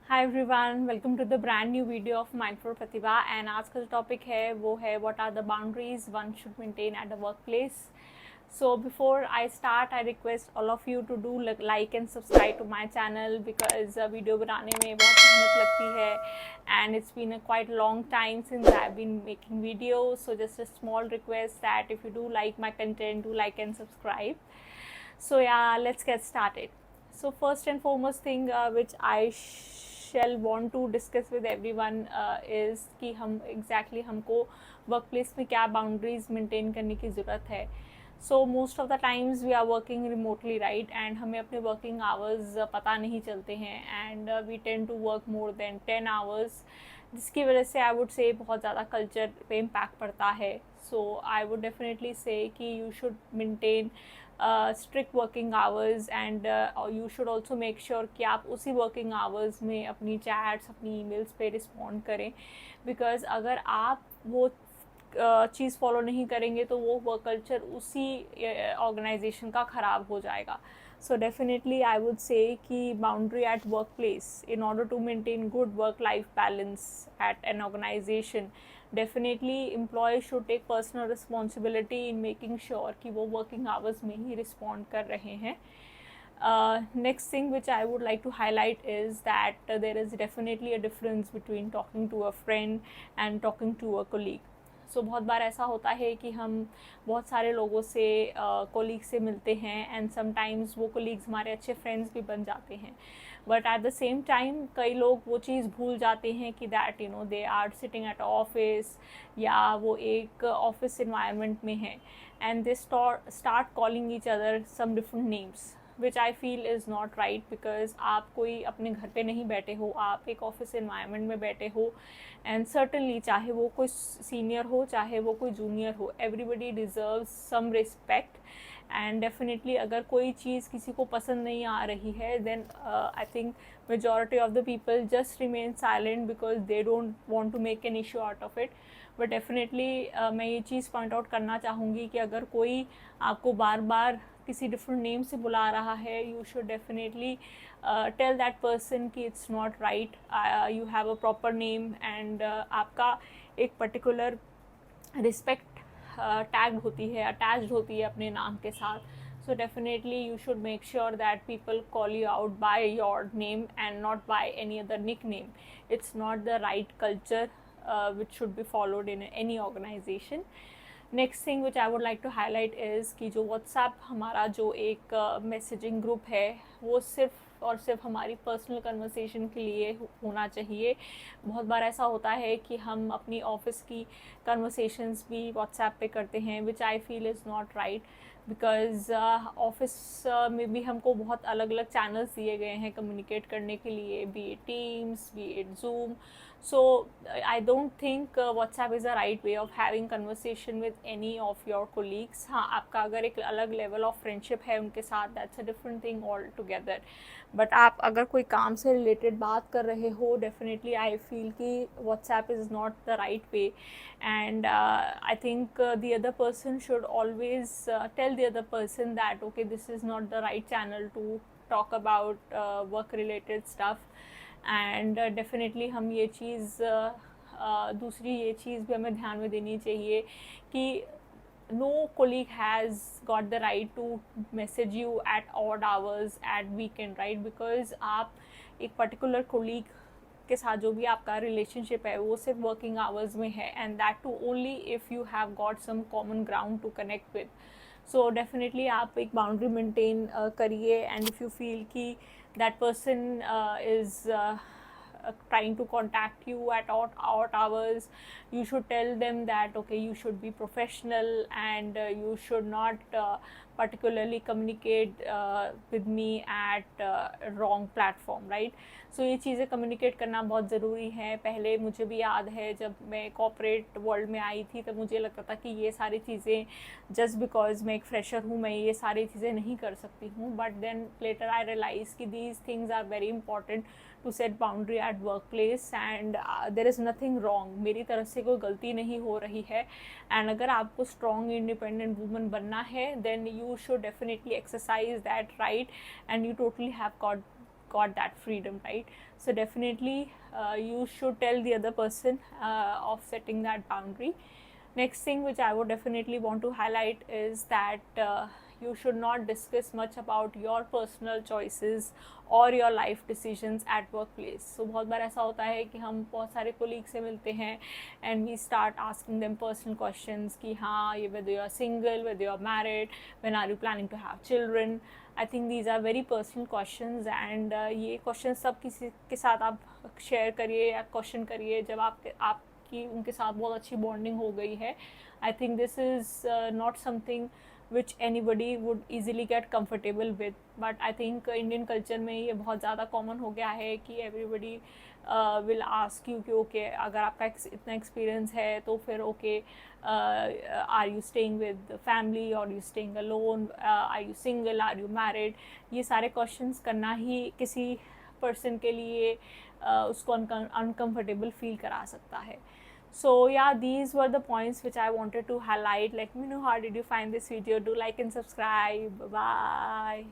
Hi everyone, welcome to the brand new video of mindful Pratibha. And आज का जो topic है वो है what are the boundaries one should maintain at the work place. So before I start I request all of you to do like and subscribe to my channel because video बनाने में बहुत मेहनत लगती है and it's been a quite long time since I have been making videos. So just a small request that if you do like my content, do like and subscribe. So yeah, let's get started. So first and foremost thing which I shall want to discuss with everyone is कि हम exactly हमको workplace में क्या boundaries maintain करने की ज़रूरत है. So most of the times we are working remotely, right? And हमें अपने working hours पता नहीं चलते हैं and we tend to work more than 10 hours, जिसकी वजह से आई वुड से बहुत ज़्यादा कल्चर पे इम्पैक्ट पड़ता है. सो आई वुड डेफिनेटली से कि you should maintain strict working hours and you should also make sure कि आप उसी वर्किंग आवर्स में अपनी चैट्स, अपनी ईमेल्स पे रिस्पॉन्ड करें. बिकॉज अगर आप वो चीज़ फॉलो नहीं करेंगे तो वो वर्क कल्चर उसी ऑर्गेनाइजेशन का ख़राब हो जाएगा. So definitely I would say कि boundary at workplace in order to maintain good work-life balance at an organization, definitely employees should take personal responsibility in making sure कि वो working hours में ही respond कर रहे हैं. Next thing which I would like to highlight is that there is definitely a difference between talking to a friend and talking to a colleague. सो बहुत बार ऐसा होता है कि हम बहुत सारे लोगों से कोलीग से मिलते हैं एंड समटाइम्स वो कोलीग्स हमारे अच्छे फ्रेंड्स भी बन जाते हैं. But at the same time कई लोग वो चीज़ भूल जाते हैं कि that they are sitting at office या वो एक ऑफिस इन्वायरमेंट में है and they start calling each other some different names which I feel is not right. Because आप कोई अपने घर पे नहीं बैठे हो, आप एक ऑफिस इन्वायरमेंट में बैठे हो एंड सर्टनली चाहे वो कोई सीनियर हो चाहे वो कोई जूनियर हो, everybody deserves some respect. And definitely अगर कोई चीज़ किसी को पसंद नहीं आ रही है then I think majority of the people just remain silent because they don't want to make an issue out of it. But definitely मैं ये चीज़ पॉइंट आउट करना चाहूँगी कि अगर कोई आपको बार बार किसी डिफरेंट नेम से बुला रहा है, you should definitely tell that person कि it's not right, you have a proper name and आपका एक पर्टिकुलर रिस्पेक्ट टैग होती है, अटैच्ड होती है अपने नाम के साथ. So definitely you should make sure that people call you out by your name and not by any other nickname. It's not the right culture which should be followed in any organization. Next thing which I would like to highlight is कि जो WhatsApp हमारा जो एक messaging group है वो सिर्फ और सिर्फ हमारी पर्सनल कन्वर्सेशन के लिए होना चाहिए. बहुत बार ऐसा होता है कि हम अपनी ऑफिस की कन्वर्सेशंस भी व्हाट्सएप पे करते हैं which I feel is not right. Because office में भी हमको बहुत अलग अलग चैनल्स दिए गए हैं कम्युनिकेट करने के लिए, B it teams, B it zoom. So I don't think WhatsApp is a right way of having conversation with any of your colleagues. हाँ, आपका अगर एक अलग लेवल ऑफ फ्रेंडशिप है उनके साथ, that's a different thing altogether. But आप अगर कोई काम से रिलेटेड बात कर रहे हो, डेफिनेटली आई फील कि WhatsApp is not the right way. And I think the other person should always tell the other person that okay, this is not the right channel to talk about work related stuff. And definitely हम ये चीज़ दूसरी ये चीज़ भी हमें ध्यान में देनी चाहिए कि no colleague has got the right to message you at odd hours at weekend, right? because आप एक particular colleague के साथ जो भी आपका रिलेशनशिप है वो सिर्फ वर्किंग आवर्स में है and that too only if you have got some common ground to connect with. So definitely आप एक बाउंड्री मेंटेन करिए एंड इफ़ यू फील कि that person is trying to contact you at odd hours, you should tell them that okay, you should be professional and you should not particularly communicate with me at wrong platform, right? सो ये चीज़ें communicate करना बहुत ज़रूरी है. पहले मुझे भी याद है जब मैं कॉर्पोरेट वर्ल्ड में आई थी तब मुझे लगता था कि ये सारी चीज़ें जस्ट बिकॉज मैं एक फ्रेशर हूँ मैं ये सारी चीज़ें नहीं कर सकती हूँ. But then later I realize कि these things are very important to set boundary at work place and there is nothing wrong. मेरी तरफ से कोई गलती नहीं हो रही है एंड अगर आपको स्ट्रॉन्ग इंडिपेंडेंट वूमन बनना है then you should definitely exercise that right and you totally have got that freedom, right? So definitely you should tell the other person of setting that boundary. Next thing which I would definitely want to highlight is that you should not discuss much about your personal choices और your life decisions at work place. So बहुत बार ऐसा होता है कि हम बहुत सारे कोलीग से मिलते हैं and we start asking them personal questions कि हाँ ये whether you are single, whether you are married, when are you planning to have children. I think these are very personal questions and ये question सब किसी के साथ आप share करिए या क्वेश्चन करिए जब आपकी उनके साथ बहुत अच्छी बॉन्डिंग हो गई है. I think this is not something which anybody would easily get comfortable with, but I think Indian culture में ये बहुत ज़्यादा common हो गया है कि everybody will ask you कि okay अगर आपका इतना experience है तो फिर okay are you staying with family or you staying alone, are you single, are you married. ये सारे questions करना ही किसी person के लिए उसको uncomfortable feel करा सकता है. So yeah, these were the points which I wanted to highlight. Let me know how did you find this video. Do like and subscribe. Bye.